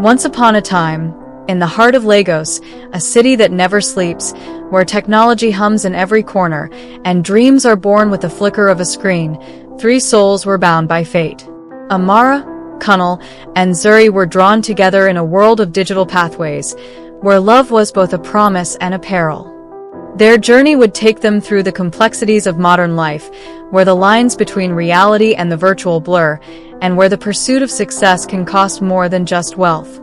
Once upon a time, in the heart of Lagos, a city that never sleeps, where technology hums in every corner, and dreams are born with the flicker of a screen, three souls were bound by fate. Amara, Kunal, and Zuri were drawn together in a world of digital pathways, where love was both a promise and a peril. Their journey would take them through the complexities of modern life, where the lines between reality and the virtual blur, and where the pursuit of success can cost more than just wealth.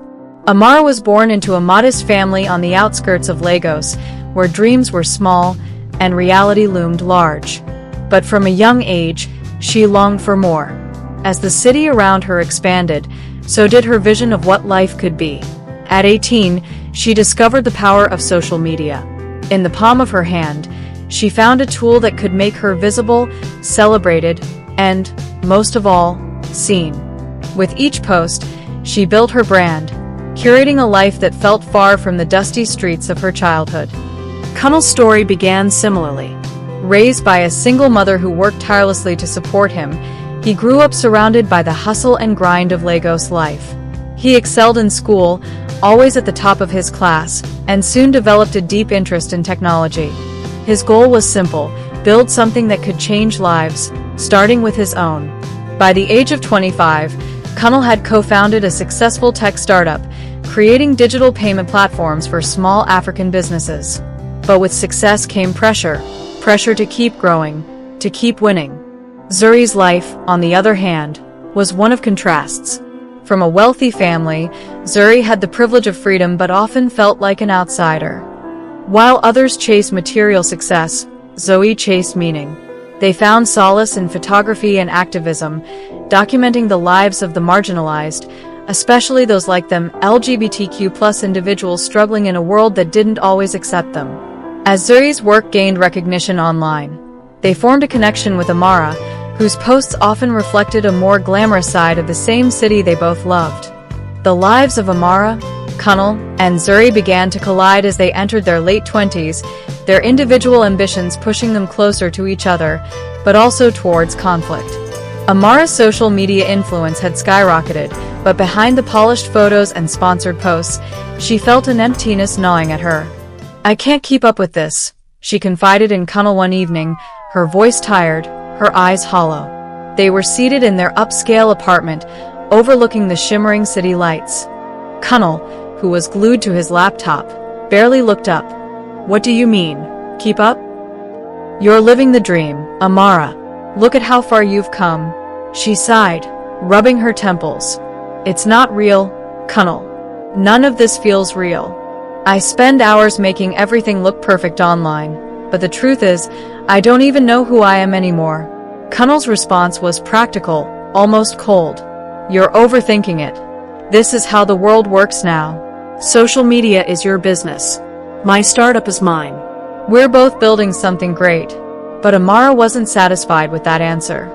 Amara was born into a modest family on the outskirts of Lagos, where dreams were small and reality loomed large. But from a young age, she longed for more. As the city around her expanded, so did her vision of what life could be. At 18, she discovered the power of social media. In the palm of her hand, she found a tool that could make her visible, celebrated, and, most of all, seen. With each post, she built her brand, curating a life that felt far from the dusty streets of her childhood. Kunal's story began similarly. Raised by a single mother who worked tirelessly to support him, he grew up surrounded by the hustle and grind of Lagos life. He excelled in school, always at the top of his class, and soon developed a deep interest in technology. His goal was simple: build something that could change lives, starting with his own. By the age of 25, Kunal had co-founded a successful tech startup, creating digital payment platforms for small African businesses. But with success came pressure to keep growing, to keep winning. Zuri's life, on the other hand, was one of contrasts. From a wealthy family, Zuri had the privilege of freedom but often felt like an outsider. While others chased material success, Zoe chased meaning. They found solace in photography and activism, documenting the lives of the marginalized, especially those like them, LGBTQ+ individuals struggling in a world that didn't always accept them. As Zuri's work gained recognition online, they formed a connection with Amara, whose posts often reflected a more glamorous side of the same city they both loved. The lives of Amara, Kunal, and Zuri began to collide as they entered their late 20s, their individual ambitions pushing them closer to each other, but also towards conflict. Amara's social media influence had skyrocketed, but behind the polished photos and sponsored posts, she felt an emptiness gnawing at her. "I can't keep up with this," she confided in Kunal one evening, her voice tired, her eyes hollow. They were seated in their upscale apartment, overlooking the shimmering city lights. Kunal, who was glued to his laptop, barely looked up. "What do you mean, keep up? You're living the dream, Amara. Look at how far you've come." She sighed, rubbing her temples. "It's not real, Kunal. None of this feels real. I spend hours making everything look perfect online, but the truth is, I don't even know who I am anymore." Kunal's response was practical, almost cold. "You're overthinking it. This is how the world works now. Social media is your business. My startup is mine. We're both building something great." But Amara wasn't satisfied with that answer.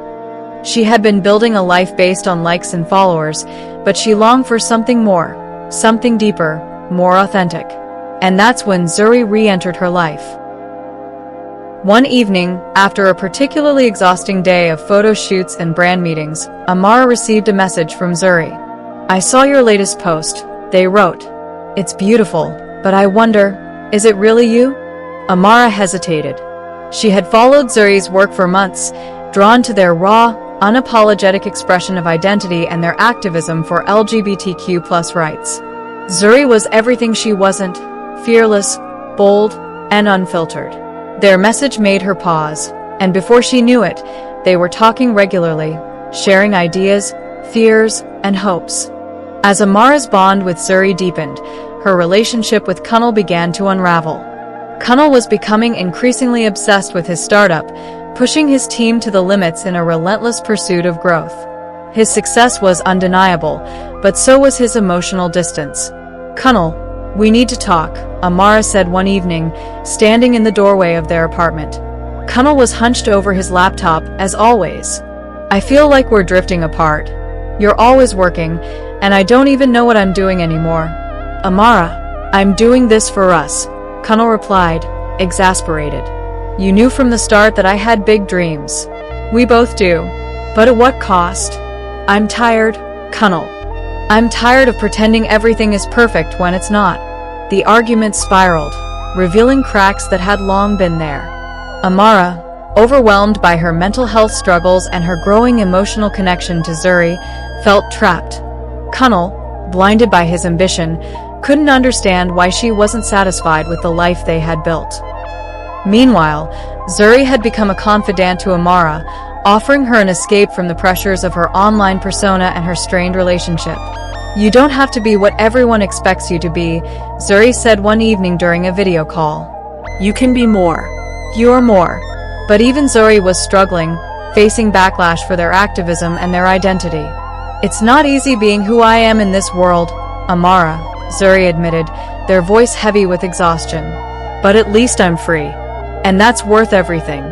She had been building a life based on likes and followers, but she longed for something more, something deeper, more authentic. And that's when Zuri re-entered her life. One evening, after a particularly exhausting day of photo shoots and brand meetings, Amara received a message from Zuri. "I saw your latest post," they wrote. "It's beautiful, but I wonder, is it really you?" Amara hesitated. She had followed Zuri's work for months, drawn to their raw, unapologetic expression of identity and their activism for LGBTQ+ rights. Zuri was everything she wasn't: fearless, bold, and unfiltered. Their message made her pause, and before she knew it, they were talking regularly, sharing ideas, fears, and hopes. As Amara's bond with Zuri deepened, her relationship with Kunal began to unravel. Kunal was becoming increasingly obsessed with his startup, pushing his team to the limits in a relentless pursuit of growth. His success was undeniable, but so was his emotional distance. "Kunal, we need to talk," Amara said one evening, standing in the doorway of their apartment. Kunal was hunched over his laptop, as always. "I feel like we're drifting apart. You're always working, and I don't even know what I'm doing anymore." "Amara, I'm doing this for us," Kunal replied, exasperated. "You knew from the start that I had big dreams. We both do. But at what cost? I'm tired, Kunal. I'm tired of pretending everything is perfect when it's not. The argument spiraled, revealing cracks that had long been there. Amara, overwhelmed by her mental health struggles and her growing emotional connection to Zuri, felt trapped. Kunal, blinded by his ambition, couldn't understand why she wasn't satisfied with the life they had built. Meanwhile, Zuri had become a confidant to Amara, offering her an escape from the pressures of her online persona and her strained relationship. You don't have to be what everyone expects you to be, Zuri said one evening during a video call. You can be more. You're more. But even Zuri was struggling, facing backlash for their activism and their identity. It's not easy being who I am in this world, Amara, Zuri admitted, their voice heavy with exhaustion. But at least I'm free. And that's worth everything.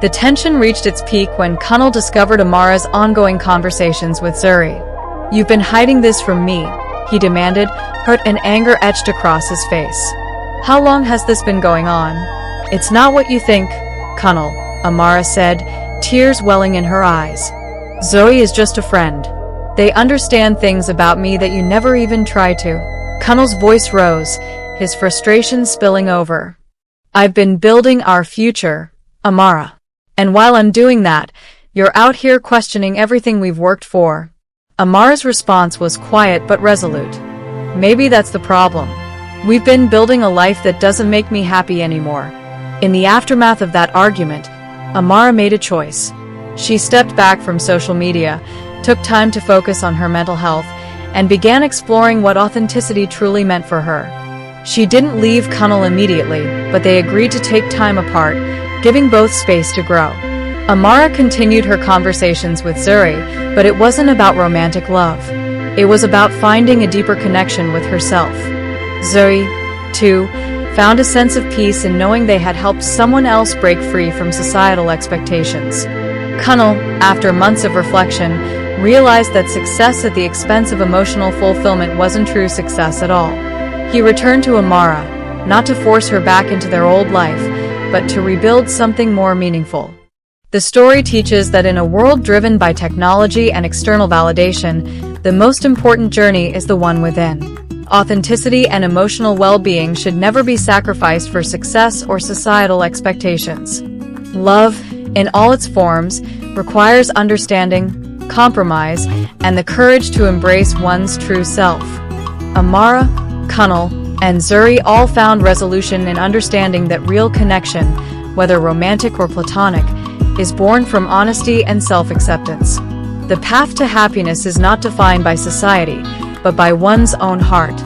The tension reached its peak when Kunal discovered Amara's ongoing conversations with Zuri. You've been hiding this from me, he demanded, hurt and anger etched across his face. How long has this been going on? It's not what you think, Kunal, Amara said, tears welling in her eyes. Zoe is just a friend. They understand things about me that you never even try to. Kunal's voice rose, his frustration spilling over. I've been building our future, Amara. And while I'm doing that, you're out here questioning everything we've worked for. Amara's response was quiet but resolute. Maybe that's the problem. We've been building a life that doesn't make me happy anymore. In the aftermath of that argument, Amara made a choice. She stepped back from social media, took time to focus on her mental health, and began exploring what authenticity truly meant for her. She didn't leave Kunal immediately, but they agreed to take time apart, giving both space to grow. Amara continued her conversations with Zuri, but it wasn't about romantic love. It was about finding a deeper connection with herself. Zuri, too, found a sense of peace in knowing they had helped someone else break free from societal expectations. Kunal, after months of reflection, realized that success at the expense of emotional fulfillment wasn't true success at all. He returned to Amara, not to force her back into their old life, but to rebuild something more meaningful. The story teaches that in a world driven by technology and external validation, the most important journey is the one within. Authenticity and emotional well-being should never be sacrificed for success or societal expectations. Love, in all its forms, requires understanding, compromise, and the courage to embrace one's true self. Amara, Kunal, and Zuri all found resolution in understanding that real connection, whether romantic or platonic, is born from honesty and self-acceptance. The path to happiness is not defined by society, but by one's own heart.